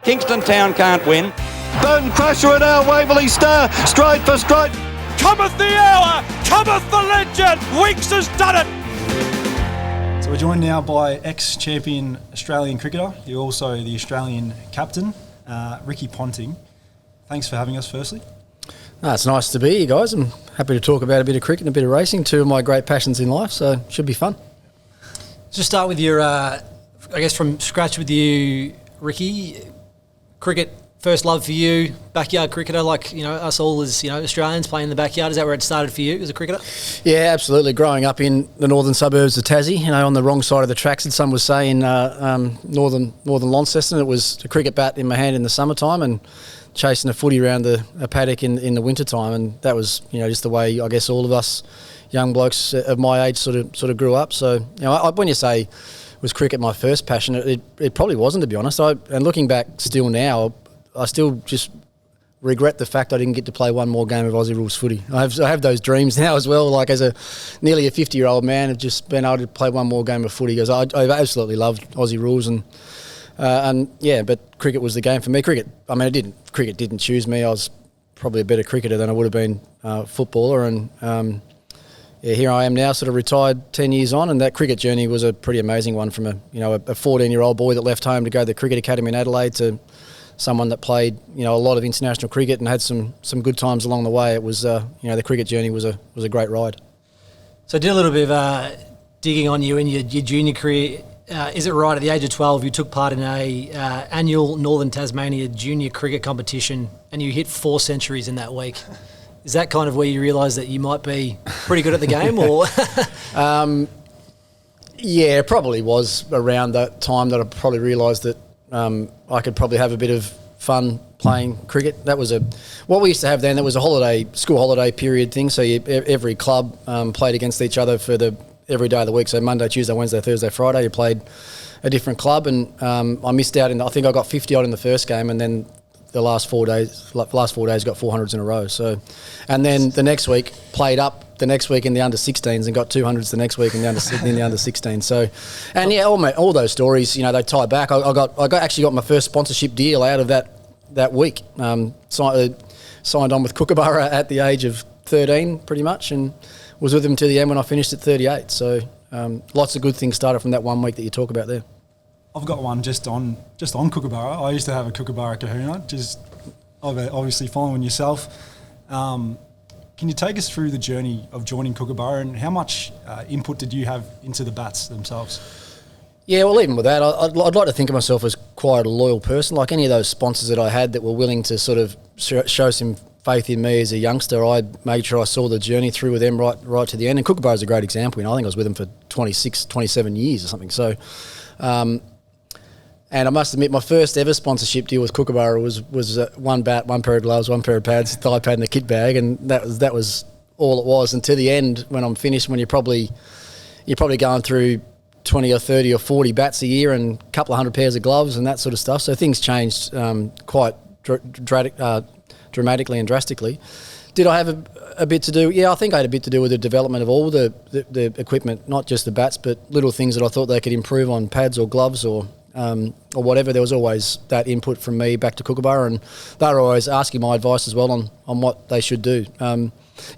Kingston Town can't win. Bone Crusher and our Waverley Star, stride for stride. Cometh the hour, cometh the legend, Winks has done it. So we're joined now by ex-champion Australian cricketer, you're also the Australian captain, Ricky Ponting. Thanks for having us firstly. It's nice to be here, guys. I'm happy to talk about a bit of cricket and a bit of racing, two of my great passions in life, so it should be fun. Just start with your, I guess from scratch with you, Ricky. Cricket, first love for you, backyard cricketer like, us all as, Australians playing in the backyard. Is that where it started for you as a cricketer? Yeah, absolutely. Growing up in the northern suburbs of Tassie, on the wrong side of the tracks, as some would say, in northern Launceston, it was a cricket bat in my hand in the summertime and chasing a footy around a paddock in the wintertime, and that was, just the way I guess all of us young blokes of my age sort of grew up. So, when you say was cricket my first passion, it probably wasn't, to be honest. And looking back still now, I still just regret the fact I didn't get to play one more game of Aussie rules footy. I have those dreams now as well, like as nearly a 50-year-old man, I've just been able to play one more game of footy because I absolutely loved Aussie rules but cricket was the game for me. Cricket didn't choose me. I was probably a better cricketer than I would have been footballer, and here I am now, sort of retired 10 years on, and that cricket journey was a pretty amazing one from a 14-year-old boy that left home to go to the cricket academy in Adelaide to someone that played a lot of international cricket and had some good times along the way. It was the cricket journey was a great ride. So I did a little bit of digging on you in your junior career. Is it right, at the age of 12, you took part in a annual Northern Tasmania junior cricket competition and you hit 4 centuries in that week? Is that kind of where you realised that you might be pretty good at the game, or? Yeah, it probably was around that time that I probably realised that I could probably have a bit of fun playing cricket. That was what we used to have then. That was a school holiday period thing. So every club played against each other for every day of the week. So Monday, Tuesday, Wednesday, Thursday, Friday, you played a different club, and I missed out. I think I got 50 odd in the first game, and then the last 4 days got 400s in a row. So, and then the next week played up the next week in the under 16s and got 200s the next week in the under 16s. So, and yeah, all those stories, they tie back. I actually got my first sponsorship deal out of that week. Signed on with Kookaburra at the age of 13, pretty much, and was with them to the end when I finished at 38. So, lots of good things started from that 1 week that you talk about there. I've got one just on Kookaburra. I used to have a Kookaburra kahuna, just obviously following yourself. Can you take us through the journey of joining Kookaburra, and how much input did you have into the bats themselves? Yeah, well, even with that, I'd like to think of myself as quite a loyal person. Like any of those sponsors that I had that were willing to sort of show some faith in me as a youngster, I made sure I saw the journey through with them right to the end. And Kookaburra is a great example. I think I was with them for 26, 27 years or something. So, and I must admit, my first ever sponsorship deal with Kookaburra was one bat, one pair of gloves, one pair of pads, thigh pad and a kit bag, and that was all it was. And to the end, when I'm finished, when you're probably going through 20 or 30 or 40 bats a year and a couple of hundred pairs of gloves and that sort of stuff. So things changed quite dramatically and drastically. Did I have a bit to do? Yeah, I think I had a bit to do with the development of all the equipment, not just the bats, but little things that I thought they could improve on pads or gloves or whatever. There was always that input from me back to Kookaburra, and they were always asking my advice as well on what they should do. A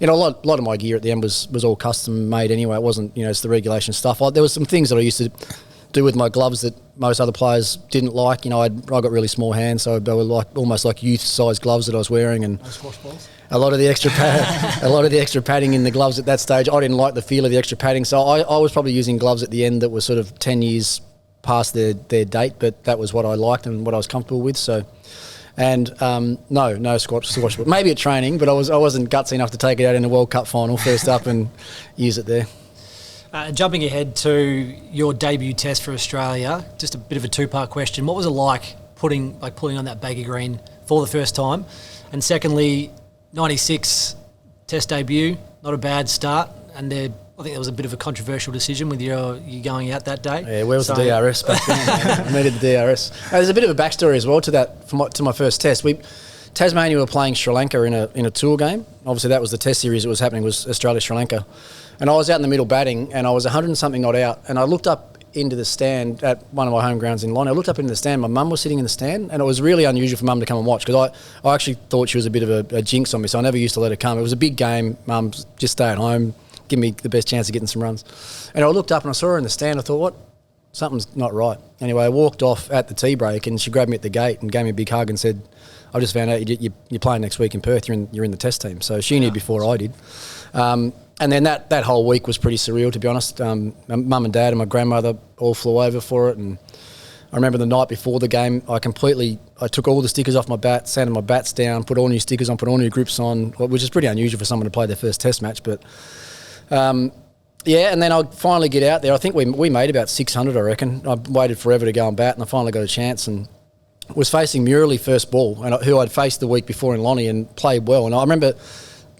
lot of my gear at the end was all custom made anyway. It wasn't, it's the regulation stuff. There was some things that I used to do with my gloves that most other players didn't like. I got really small hands, so they were almost like youth-sized gloves that I was wearing, and a lot of the extra padding in the gloves at that stage. I didn't like the feel of the extra padding, so I was probably using gloves at the end that were sort of 10 years past their date, but that was what I liked and what I was comfortable with. So, and no squash, maybe at training, but I wasn't gutsy enough to take it out in the World Cup final first up and use it there. Jumping ahead to your debut test for Australia, just a bit of a two-part question. What was it like pulling on that baggy green for the first time? And secondly, 96 test debut, not a bad start, and I think there was a bit of a controversial decision with you going out that day. Yeah, where was the DRS back then? I needed the DRS. There's a bit of a backstory as well to that. To my first test, Tasmania were playing Sri Lanka in a tour game. Obviously, that was the test series that was happening, was Australia Sri Lanka, and I was out in the middle batting, and I was 100 and something not out, and I looked up into the stand at one of my home grounds in Lonnie. I looked up into the stand. My mum was sitting in the stand, and it was really unusual for mum to come and watch because I actually thought she was a bit of a jinx on me, so I never used to let her come. It was a big game. Mum, just stay at home, give me the best chance of getting some runs. And I looked up and I saw her in the stand. I thought, what? Something's not right. Anyway, I walked off at the tea break, and she grabbed me at the gate and gave me a big hug and said, I just found out you're playing next week in Perth. You're in the test team. So she knew before I did. And then that whole week was pretty surreal, to be honest. My mum and dad and my grandmother all flew over for it. And I remember the night before the game, I took all the stickers off my bat, sanded my bats down, put all new stickers on, put all new grips on, which is pretty unusual for someone to play their first test match. But and then I finally get out there. I think we made about 600, I reckon. I waited forever to go and bat, and I finally got a chance and was facing Murley first ball, who I'd faced the week before in Lonnie and played well. And I remember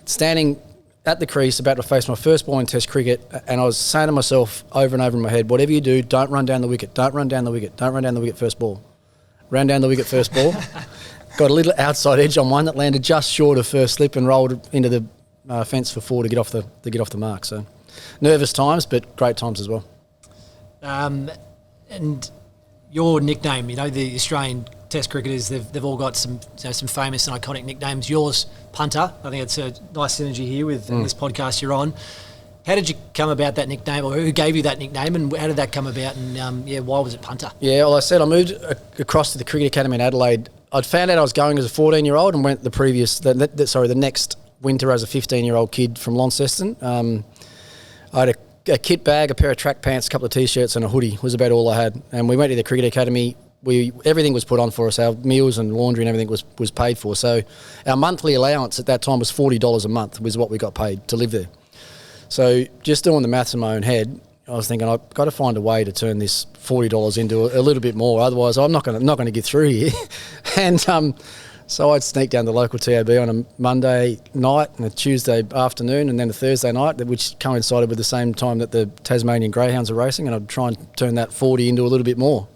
standing at the crease about to face my first ball in Test cricket, and I was saying to myself over and over in my head, whatever you do, don't run down the wicket, don't run down the wicket, don't run down the wicket first ball. Ran down the wicket first ball, got a little outside edge on one that landed just short of first slip and rolled into the fence for 4 to get off the mark. So nervous times, but great times as well. And your nickname, the Australian Test cricketers, they've all got some famous and iconic nicknames. Yours, Punter. I think it's a nice synergy here with this podcast you're on. How did you come about that nickname, or who gave you that nickname, and how did that come about? And why was it Punter? Yeah, well, I said I moved across to the Cricket Academy in Adelaide. I'd found out I was going as a 14-year-old and went the next winter as a 15-year-old kid from Launceston. I had a kit bag, a pair of track pants, a couple of T-shirts and a hoodie was about all I had. And we went to the Cricket Academy. Everything was put on for us. Our meals and laundry and everything was paid for. So our monthly allowance at that time was $40 a month was what we got paid to live there. So just doing the maths in my own head, I was thinking I've got to find a way to turn this $40 into a little bit more. Otherwise, I'm not going to get through here. And so I'd sneak down the local TAB on a Monday night and a Tuesday afternoon and then a Thursday night, which coincided with the same time that the Tasmanian Greyhounds are racing, and I'd try and turn that 40 into a little bit more.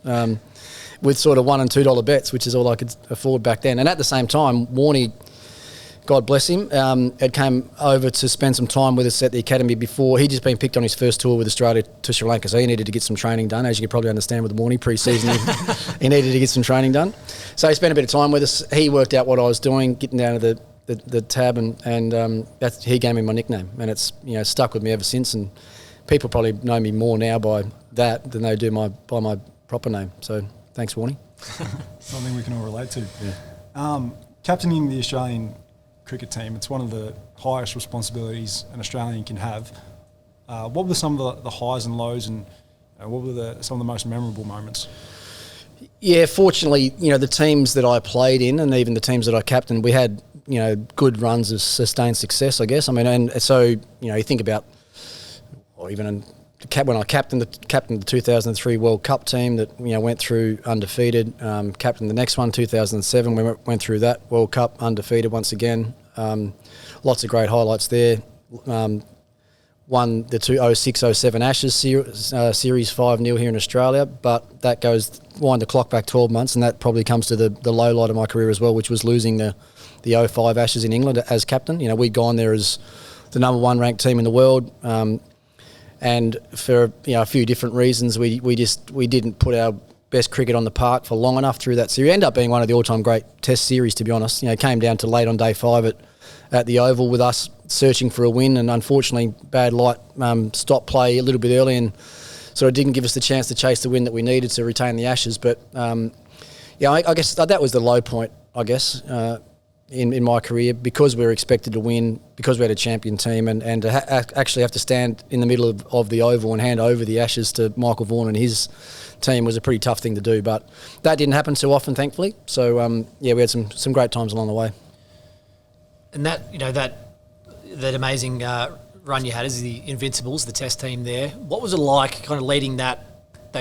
With sort of $1 and $2 bets, which is all I could afford back then. And at the same time, Warnie, God bless him, had come over to spend some time with us at the academy before. He'd just been picked on his first tour with Australia to Sri Lanka, so he needed to get some training done. As you could probably understand with the Warnie pre-season, he needed to get some training done. So he spent a bit of time with us. He worked out what I was doing, getting down to the tab, and he gave me my nickname. And it's stuck with me ever since. And people probably know me more now by that than they do by my proper name. So thanks, Warnie. Something we can all relate to. Yeah. Captaining the Australian cricket team, it's one of the highest responsibilities an Australian can have. What were some of the highs and lows, and what were some of the most memorable moments? Yeah, fortunately, the teams that I played in and even the teams that I captained, we had, good runs of sustained success, I guess. I mean, and so, you think about, or even when I captained the 2003 World Cup team that went through undefeated. Captained the next one, 2007. We went through that World Cup undefeated once again. Lots of great highlights there. Won the 2006-07 Ashes series 5-0 here in Australia, but that wind the clock back 12 months, and that probably comes to the low light of my career as well, which was losing the E05 Ashes in England as captain. We'd gone there as the number one ranked team in the world. And for a few different reasons, we didn't put our best cricket on the park for long enough through that series. It ended up being one of the all-time great Test series, to be honest. It came down to late on day 5 at the Oval with us searching for a win, and unfortunately bad light stopped play a little bit early, and sort of didn't give us the chance to chase the win that we needed to retain the Ashes. But I guess that was the low point, I guess. In my career, because we were expected to win, because we had a champion team, and to actually have to stand in the middle of the Oval and hand over the Ashes to Michael Vaughan and his team was a pretty tough thing to do. But that didn't happen too often, thankfully. So we had some great times along the way. And that amazing run you had as the Invincibles, the Test team there. What was it like, kind of leading that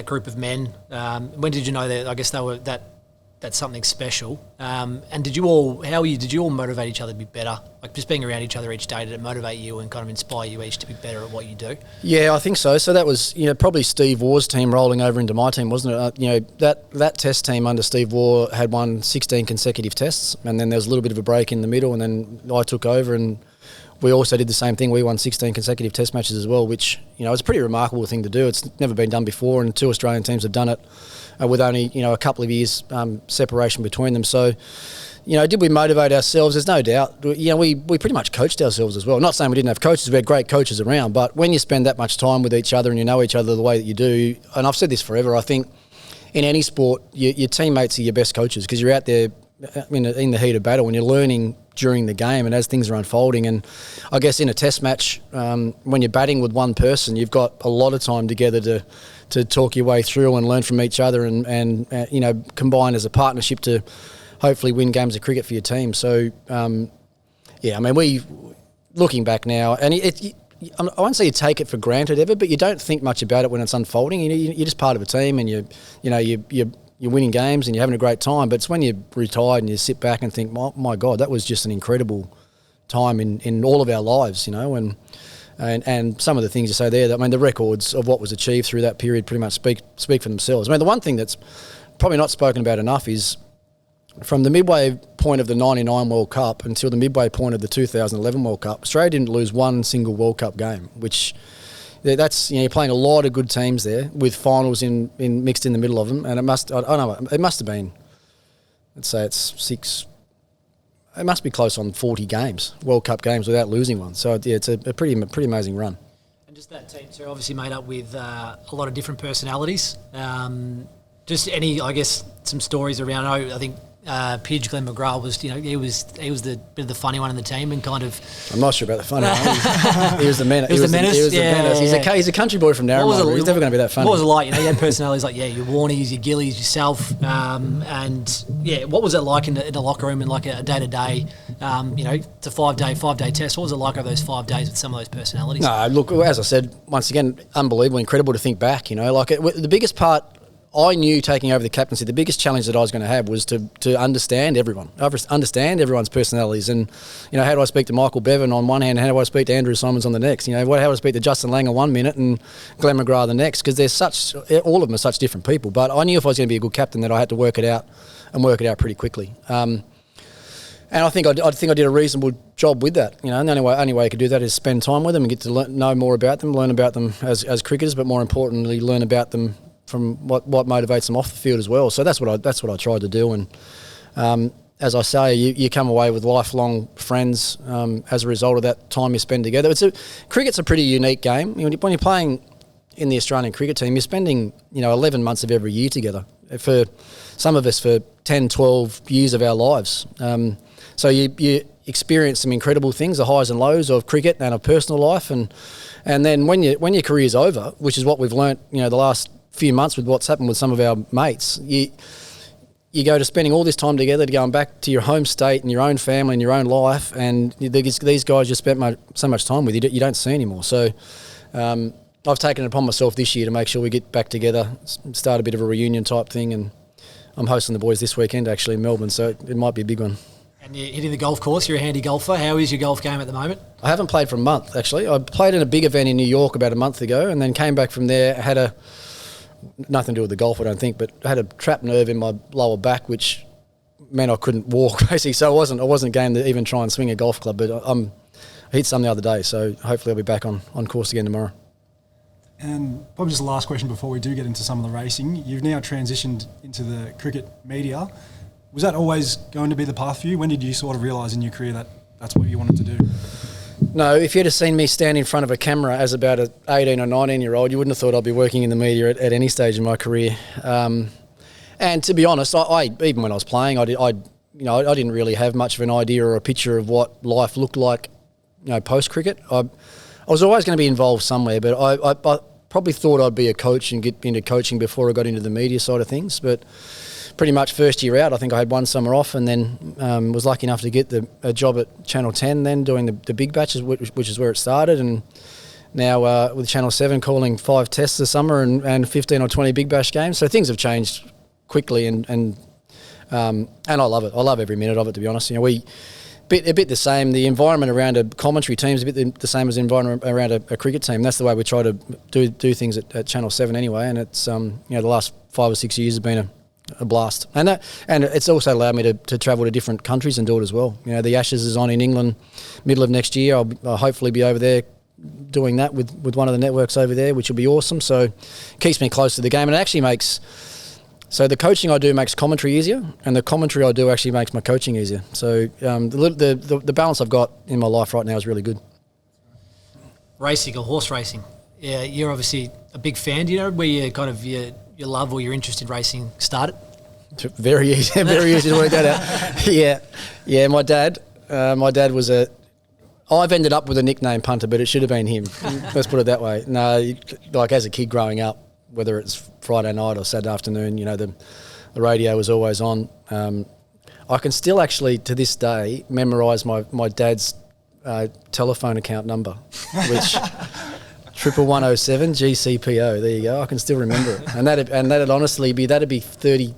group of men? When did you know that? I guess that's something special. And did you all motivate each other to be better? Like just being around each other each day, did it motivate you and kind of inspire you each to be better at what you do? Yeah, I think so. So that was, probably Steve Waugh's team rolling over into my team, wasn't it? That Test team under Steve Waugh had won 16 consecutive tests, and then there was a little bit of a break in the middle, and then I took over, and we also did the same thing. We won 16 consecutive test matches as well, which, is a pretty remarkable thing to do. It's never been done before, and 2 Australian teams have done it with only, a couple of years separation between them. So, did we motivate ourselves? There's no doubt. We pretty much coached ourselves as well. Not saying we didn't have coaches. We had great coaches around. But when you spend that much time with each other and you know each other the way that you do, and I've said this forever, I think in any sport, your teammates are your best coaches because you're out there in the heat of battle and you're learning during the game and as things are unfolding. And I guess in a test match, when you're batting with one person, you've got a lot of time together to talk your way through and learn from each other and combine as a partnership to hopefully win games of cricket for your team. So, we, looking back now, and I won't say you take it for granted ever, but you don't think much about it when it's unfolding. You're just part of a team and you're winning games and you're having a great time. But it's when you're retired and you sit back and think, my God, that was just an incredible time in all of our lives, and some of the things you say there, the records of what was achieved through that period pretty much speak for themselves. The one thing that's probably not spoken about enough is from the midway point of the 99 World Cup until the midway point of the 2011 World Cup, Australia didn't lose one single World Cup game, which that's, you're playing a lot of good teams there with finals in mixed in the middle of them, and it must have been, let's say it must be close on 40 games, World Cup games without losing one. So it's a pretty amazing run. And just that team too, obviously made up with a lot of different personalities. Just any, I guess, some stories around. I think Pidge, Glenn McGrath was, he was the bit of the funny one in the team and kind of. I'm not sure about the funny one. He was the menace. He was the menace. He's a country boy from Narrabri. He's never going to be that funny. What was it like? You had personalities like your Warnies, your Gillies, yourself, and what was it like in the locker room and like a day to day? It's a 5 day test. What was it like over those 5 days with some of those personalities? No, look, as I said, once again, unbelievable, incredible to think back. The biggest part. I knew taking over the captaincy, the biggest challenge that I was going to have was to understand everyone, understand everyone's personalities. And, how do I speak to Michael Bevan on one hand, how do I speak to Andrew Simons on the next? How do I speak to Justin Langer 1 minute and Glenn McGrath the next? Because all of them are such different people. But I knew if I was going to be a good captain that I had to work it out pretty quickly. And I think I did a reasonable job with that. And the only way I could do that is spend time with them and get to know more about them, learn about them as cricketers, but more importantly, learn about them from what motivates them off the field as well. So that's what I tried to do. And as I say, you come away with lifelong friends as a result of that time you spend together. Cricket's a pretty unique game. When you're playing in the Australian cricket team, you're spending 11 months of every year together. For some of us, for 10, 12 years of our lives. So you experience some incredible things, the highs and lows of cricket and of personal life, and then when your career's over, which is what we've learnt, the last few months with what's happened with some of our mates, you go to spending all this time together, to going back to your home state and your own family and your own life, and these guys you spent so much time with, you don't see anymore. So I've taken it upon myself this year to make sure we get back together, start a bit of a reunion type thing, and I'm hosting the boys this weekend actually in Melbourne, so it might be a big one. And you're hitting the golf course, you're a handy golfer. How is your golf game at the moment? I haven't played for a month actually. I played in a big event in New York about a month ago, and then came back from there, had nothing to do with the golf, I don't think, but I had a trapped nerve in my lower back, which meant I couldn't walk basically. So I wasn't game to even try and swing a golf club. But I hit some the other day, so hopefully I'll be back on course again tomorrow. And probably just the last question before we do get into some of the racing. You've now transitioned into the cricket media. Was that always going to be the path for you? When did you sort of realise in your career that that's what you wanted to do? No, if you'd have seen me stand in front of a camera as about an 18 or 19-year-old, you wouldn't have thought I'd be working in the media at any stage in my career. And to be honest, I even when I was playing, I didn't really have much of an idea or a picture of what life looked like, post cricket. I was always going to be involved somewhere, but I probably thought I'd be a coach and get into coaching before I got into the media side of things. But pretty much first year out, I think I had one summer off, and then was lucky enough to get a job at Channel 10 then, doing the big batches, which is where it started, and now with Channel 7 calling 5 tests this summer and 15 or 20 big bash games. So things have changed quickly, and I love it. I love every minute of it, to be honest. We a bit the same. The environment around a commentary team is a bit the same as the environment around a cricket team. That's the way we try to do things at Channel 7 anyway, and it's the last 5 or 6 years have been a blast. And it's also allowed me to travel to different countries and do it as well. You know, the Ashes is on in England middle of next year. I'll hopefully be over there doing that with one of the networks over there, which will be awesome. So it keeps me close to the game, and it actually makes... So the coaching I do makes commentary easier, and the commentary I do actually makes my coaching easier. So the balance I've got in my life right now is really good. Racing or horse racing? Yeah, you're obviously a big fan. Do you know where your your love or your interest in racing started? Very easy, very easy to work that out. Yeah. My dad was I've ended up with a nickname Punter, but it should have been him. Let's put it that way. No, like as a kid growing up, whether it's Friday night or Saturday afternoon, you know, the radio was always on. I can still actually, to this day, memorise my dad's telephone account number, which 11107 GCPO. There you go. I can still remember it, and that'd honestly be 40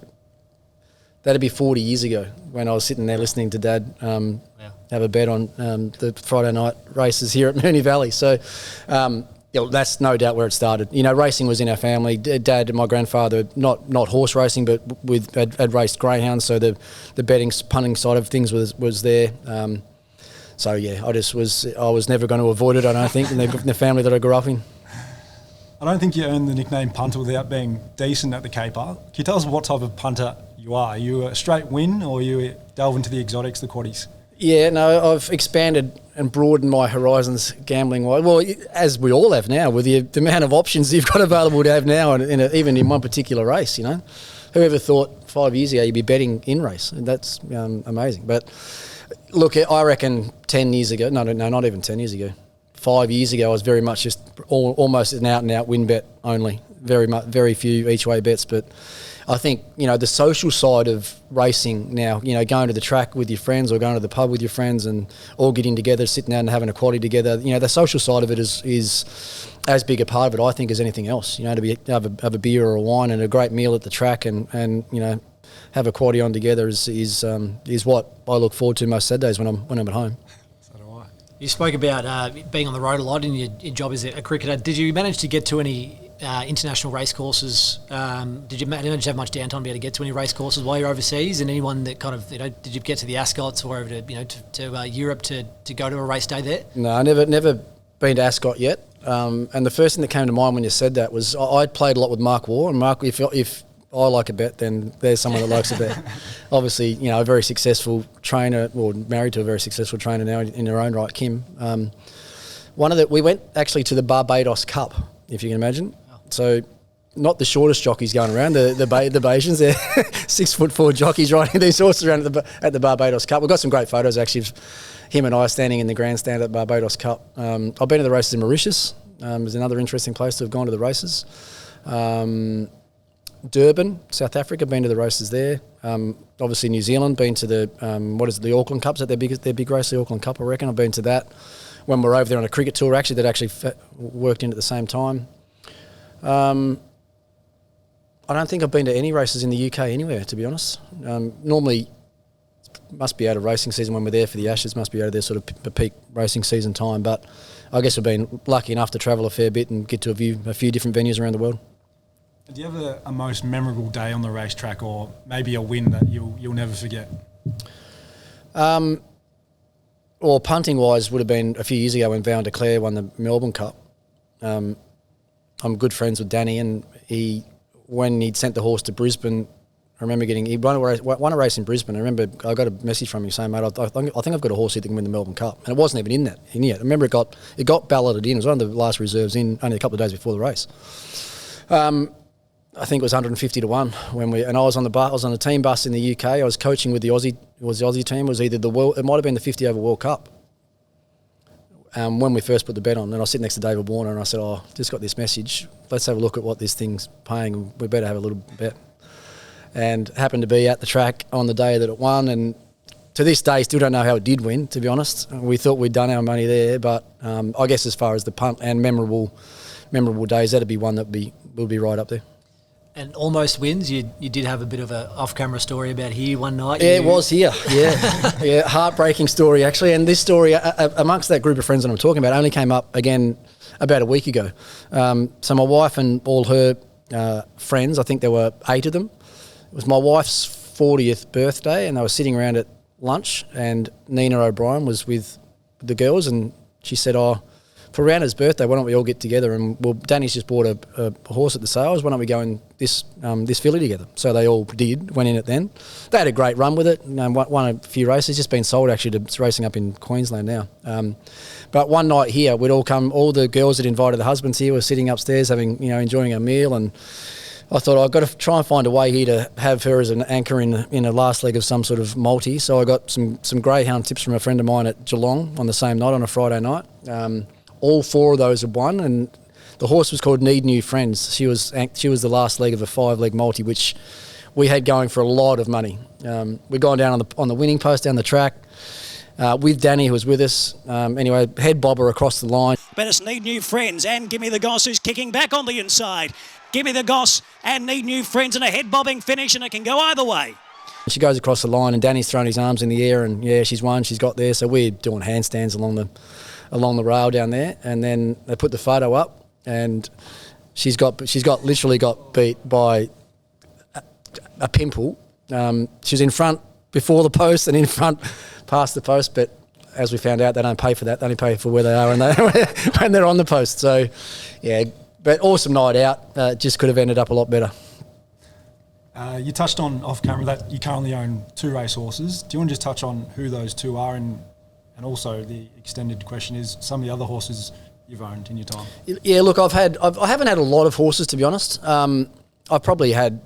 years ago when I was sitting there listening to Dad have a bet on the Friday night races here at Moonee Valley. So. That's no doubt where it started. You know, racing was in our family. Dad and my grandfather, not horse racing, but had raced greyhounds. So the betting, punting side of things was there. So yeah, I was never going to avoid it. I don't think in the family that I grew up in. I don't think you earned the nickname Punter without being decent at the caper. Can you tell us what type of punter you are? Are you a straight win, or you delve into the exotics, the quaddies? Yeah, no, I've expanded and broadened my horizons gambling wise. Well, as we all have now, with the amount of options you've got available to have now, and even in one particular race, you know. Whoever thought 5 years ago you'd be betting in race? That's amazing. But look, I reckon 10 years ago, no, not even 10 years ago, 5 years ago, I was very much just almost an out-and-out win bet only. Very few each-way bets, but I think, you know, the social side of racing now, you know, going to the track with your friends or going to the pub with your friends and all getting together, sitting down and having a quaddie together, you know, the social side of it is as big a part of it, I think, as anything else. You know, to have a beer or a wine and a great meal at the track and you know, have a quaddie on together is what I look forward to most Saturdays when I'm at home. So do I. You spoke about being on the road a lot in your job as a cricketer. Did you manage to get to any international race courses? Did you manage to have much downtime to be able to get to any race courses while you're overseas? And anyone that kind of, you know, did you get to the Ascots or over to, you know, to Europe to go to a race day there? No, I never been to Ascot yet. And the first thing that came to mind when you said that was I'd played a lot with Mark Waugh, and Mark, if I like a bet, then there's someone that likes a bet. Obviously, you know, a very successful trainer, or married to a very successful trainer now in her own right, Kim. We went actually to the Barbados Cup, if you can imagine. So, not the shortest jockeys going around, the Bayesians. They're 6'4" jockeys riding these horses around at the Barbados Cup. We've got some great photos actually of him and I standing in the grandstand at the Barbados Cup. I've been to the races in Mauritius. It's another interesting place to have gone to the races. Durban, South Africa, been to the races there. Obviously New Zealand, been to the Auckland Cups, at their big race, the Auckland Cup, I reckon. I've been to that when we were over there on a cricket tour, actually, that actually worked in at the same time. I don't think I've been to any races in the UK anywhere, to be honest. Normally, must be out of racing season when we're there for the Ashes, must be out of their sort of peak racing season time, but I guess I've been lucky enough to travel a fair bit and get to a few different venues around the world. Do you have a most memorable day on the racetrack, or maybe a win that you'll never forget? Well, punting-wise would have been a few years ago when Val de Clare won the Melbourne Cup. I'm good friends with Danny, and when he'd sent the horse to Brisbane, I remember he won a race in Brisbane. I remember I got a message from him saying, mate, I think I've got a horse here that can win the Melbourne Cup. And it wasn't even in yet. I remember it got balloted in. It was one of the last reserves in, only a couple of days before the race. I think it was 150 to 1 and I was on the team bus in the UK. I was coaching with the Aussie team. It was either it might have been the 50 over World Cup. When we first put the bet on, and I was sitting next to David Warner, and I said, just got this message. Let's have a look at what this thing's paying, and we better have a little bet. And happened to be at the track on the day that it won, and to this day, still don't know how it did win, to be honest. We thought we'd done our money there, but I guess as far as the punt and memorable days, that'd be one that will be right up there. And almost wins. You did have a bit of a off-camera story about here one night. Yeah, it was here. Yeah, heartbreaking story actually. And this story, amongst that group of friends that I'm talking about, only came up again about a week ago. So my wife and all her friends, I think there were 8 of them, it was my wife's 40th birthday, and they were sitting around at lunch, and Nina O'Brien was with the girls, and she said, for Rihanna's birthday, why don't we all get together? And well, Danny's just bought a horse at the sales. Why don't we go in this filly together? So they all went in it then. They had a great run with it. Won a few races. Just been sold actually. It's racing up in Queensland now. But one night here, we'd all come. All the girls that invited the husbands here were sitting upstairs having, enjoying a meal. And I thought I've got to try and find a way here to have her as an anchor in a last leg of some sort of multi. So I got some greyhound tips from a friend of mine at Geelong on the same night on a Friday night. All 4 of those had won, and the horse was called Need New Friends. She was the last leg of a 5-leg multi, which we had going for a lot of money. We'd gone down on the winning post down the track with Danny, who was with us. Anyway, head bobber across the line. But it's Need New Friends and Give Me the Goss who's kicking back on the inside. Give Me the Goss and Need New Friends and a head bobbing finish, and it can go either way. She goes across the line, and Danny's thrown his arms in the air, and she's won. She's got there. So we're doing handstands along the rail down there, and then they put the photo up, and she's literally got beat by a pimple. She was in front before the post and in front past the post, but as we found out, they don't pay for that. They only pay for where they are when they're on the post. So, yeah, but awesome night out. Just could have ended up a lot better. You touched on off camera that you currently own 2 race horses. Do you want to just touch on who those 2 are, and also the extended question is some of the other horses you've owned in your time? Yeah, look, I haven't had a lot of horses, to be honest. I've probably had,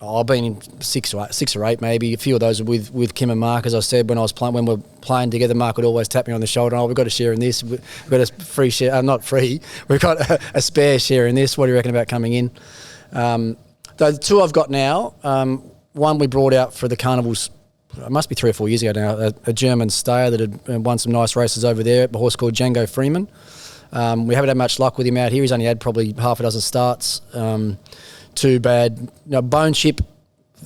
I've been in 6 or 8 maybe. A few of those are with Kim and Mark, as I said, when we're playing together. Mark would always tap me on the shoulder. Oh, we've got a share in this. We've got a free share, not free. We've got a spare share in this. What do you reckon about coming in? The 2 I've got now, one we brought out for the carnivals. It must be 3 or 4 years ago now, a German stayer that had won some nice races over there, a horse called Django Freeman. We haven't had much luck with him out here. He's only had probably half a dozen starts. Too bad. Bone Chip,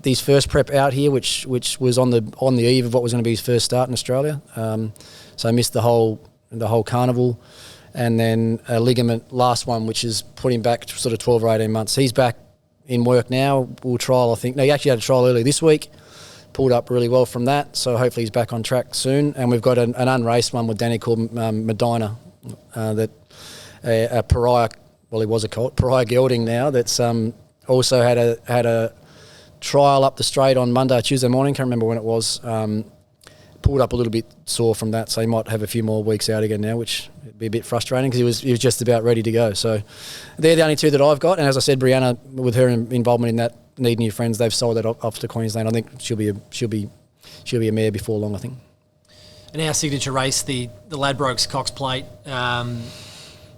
his first prep out here, which was on the eve of what was going to be his first start in Australia. So I missed the whole carnival. And then a ligament last one, which has put him back to sort of 12 or 18 months. He's back in work now. We'll trial, I think. No, he actually had a trial earlier this week. Pulled up really well from that, so hopefully he's back on track soon. And we've got an unraced one with Danny called Medina, that a pariah, well, he was a colt, pariah gelding now, that's also had a trial up the straight on Tuesday morning, can't remember when it was. Pulled up a little bit sore from that, so he might have a few more weeks out again now, which would be a bit frustrating because he was just about ready to go. So they're the only 2 that I've got, and as I said, Brianna, with her involvement in that Need New Friends, they've sold that off to Queensland. I think she'll be a mare before long, I think. And our signature race, the Ladbrokes Cox Plate. Do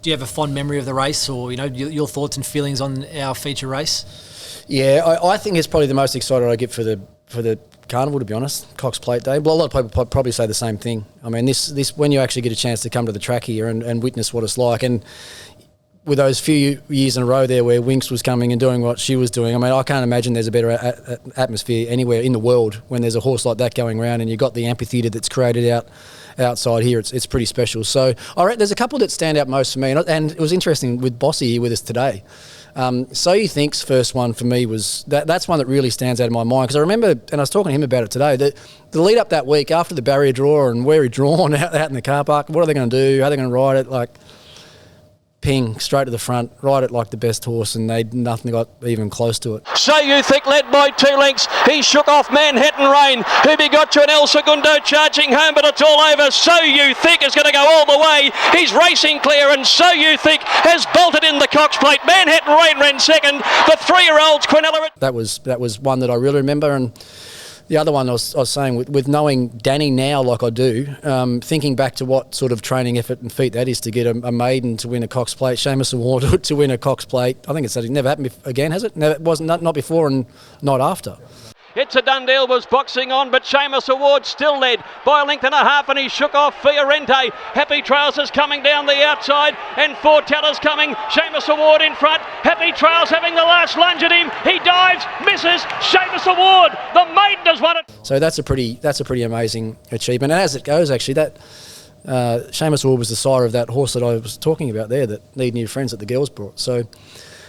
you have a fond memory of the race, or your thoughts and feelings on our feature race? Yeah, I think it's probably the most excited I get for the carnival, to be honest. Cox Plate Day. Well, a lot of people probably say the same thing. I mean, this when you actually get a chance to come to the track here and witness what it's like, and with those few years in a row there where Winx was coming and doing what she was doing, I mean, I can't imagine there's a better atmosphere anywhere in the world when there's a horse like that going around, and you've got the amphitheatre that's created outside here. It's pretty special. So I reckon there's a couple that stand out most for me, and it was interesting with Bossy here with us today. So You Think's first one for me was that's one that really stands out in my mind, because I remember, and I was talking to him about it today, that the lead up that week after the barrier draw and where he'd drawn out in the car park, what are they going to do? How are they going to ride it? Like, ping, straight to the front, ride it like the best horse, and nothing got even close to it. So You Think led by 2 lengths. He shook off Manhattan Rain. Who got you an El Segundo charging home, but it's all over. So You Think is going to go all the way. He's racing clear, and So You Think has bolted in the Cox Plate. Manhattan Rain ran second. The 3-year-olds, Quinella. That was one that I really remember, and the other one I was saying, with knowing Danny now like I do, thinking back to what sort of training effort and feat that is to get a maiden to win a Cox Plate, Seamus Award to win a Cox Plate. I think it's never happened again, has it? Never, it wasn't not before and not after. It's a done deal, was boxing on, but Seamus Award still led by a length and a half, and he shook off Fiorente. Happy Trails is coming down the outside, and Four Tellers coming. Seamus Award in front. Happy Trails having the last lunge at him. He dives, misses. Seamus Award, the maiden has won it. So that's a pretty amazing achievement. And as it goes, actually, that Seamus Award was the sire of that horse that I was talking about there, that Need New Friends that the girls brought. So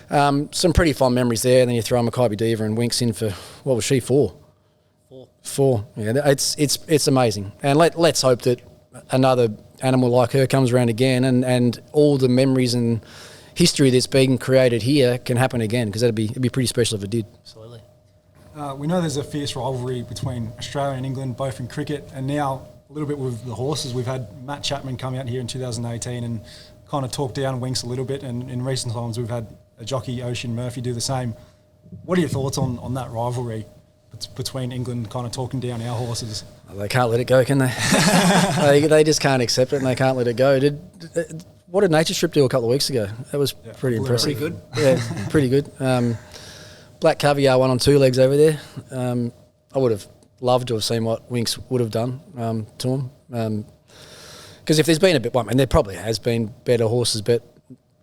Some pretty fond memories there. And then you throw Makybe Diva and Winks in for, what was she, 4? 4. Yeah, it's amazing. And let's hope that another animal like her comes around again, and all the memories and history that's being created here can happen again, because it'd be pretty special if it did. Absolutely. We know there's a fierce rivalry between Australia and England, both in cricket and now a little bit with the horses. We've had Matt Chapman come out here in 2018 and kind of talk down Winks a little bit, and in recent times we've had a jockey, Ocean Murphy, do the same. What are your thoughts on that rivalry between England kind of talking down our horses? They can't let it go, can they? They just can't accept it, and they can't let it go. What did Nature Strip do a couple of weeks ago? That was pretty impressive. Pretty good. Yeah, pretty good. Black Caviar won on 2 legs over there. I would have loved to have seen what Winks would have done to him. Because if there's been and there probably has been better horses, but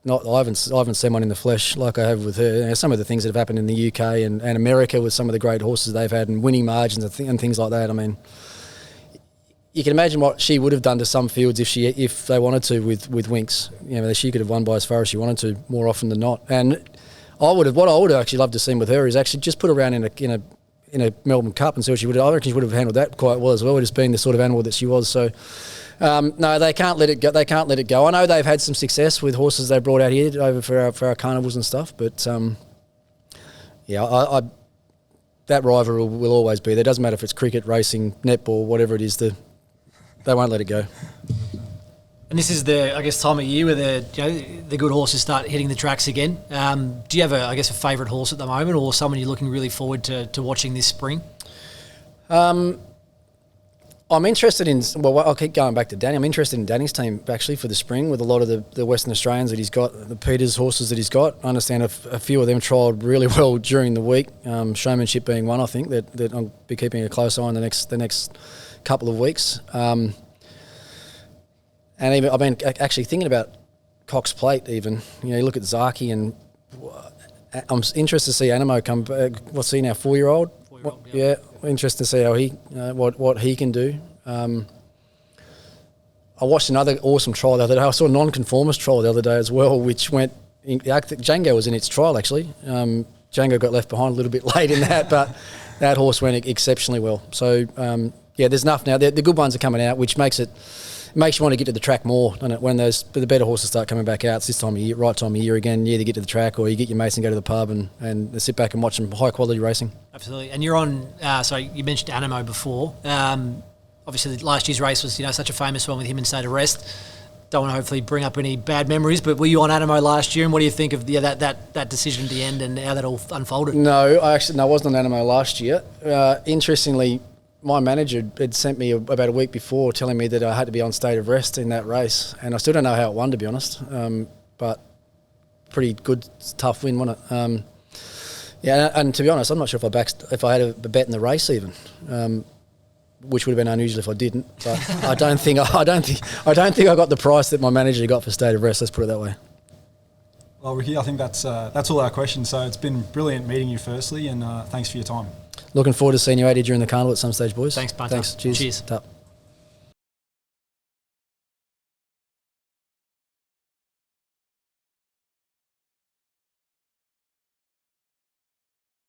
I haven't seen one in the flesh like I have with her. You know, some of the things that have happened in the UK and America with some of the great horses they've had and winning margins and things like that. I mean, you can imagine what she would have done to some fields if they wanted to with Winks. You know, she could have won by as far as she wanted to more often than not. And what I would have actually loved to see with her is actually just put her around in a Melbourne Cup and see what she would have. I reckon she would have handled that quite well as well, just being the sort of animal that she was. So no, they can't let it go. They can't let it go. I know they've had some success with horses they brought out here over for our carnivals and stuff, but that rivalry will always be there. It doesn't matter if it's cricket, racing, netball, whatever it is. They won't let it go. And this is the, I guess, time of year where the good horses start hitting the tracks again. Do you have a favourite horse at the moment, or someone you're looking really forward to watching this spring? I'm interested in, I'll keep going back to Danny. I'm interested in Danny's team actually for the spring with a lot of the Western Australians that he's got, the Peters horses that he's got. I understand a few of them trialled really well during the week, Showmanship being one, I think, that I'll be keeping a close eye on the next couple of weeks. And even I've been actually thinking about Cox Plate even. You know, you look at Zaki, and I'm interested to see Animo come back. What's he now, 4-year-old? 4-year-old, yeah. Interested to see how he what he can do. I watched another awesome trial the other day. I saw a non-conformist trial the other day as well, which went. I think Django was in its trial actually. Django got left behind a little bit late in that, but that horse went exceptionally well. So there's enough now. The good ones are coming out, which makes you want to get to the track more, doesn't it? When the better horses start coming back out, it's this time of year, right time of year again. You either get to the track or you get your mates and go to the pub and sit back and watch some high quality racing. Absolutely. And you're on. So you mentioned Animo before. Obviously, last year's race was such a famous one with him in State of Rest. Don't want to hopefully bring up any bad memories, but were you on Animo last year? And what do you think of that decision at the end and how that all unfolded? No, I wasn't on Animo last year. Interestingly, my manager had sent me about a week before telling me that I had to be on State of Rest in that race, and I still don't know how it won, to be honest. But pretty good, tough win, wasn't it? And to be honest, I'm not sure if I had a bet in the race even, which would have been unusual if I didn't. But I don't think I got the price that my manager got for State of Rest. Let's put it that way. Well, Ricky, I think that's all our questions. So it's been brilliant meeting you, firstly, and thanks for your time. Looking forward to seeing you 80 during the carnival at some stage, boys. Thanks, Punter. Thanks. Cheers. Cheers. Tup.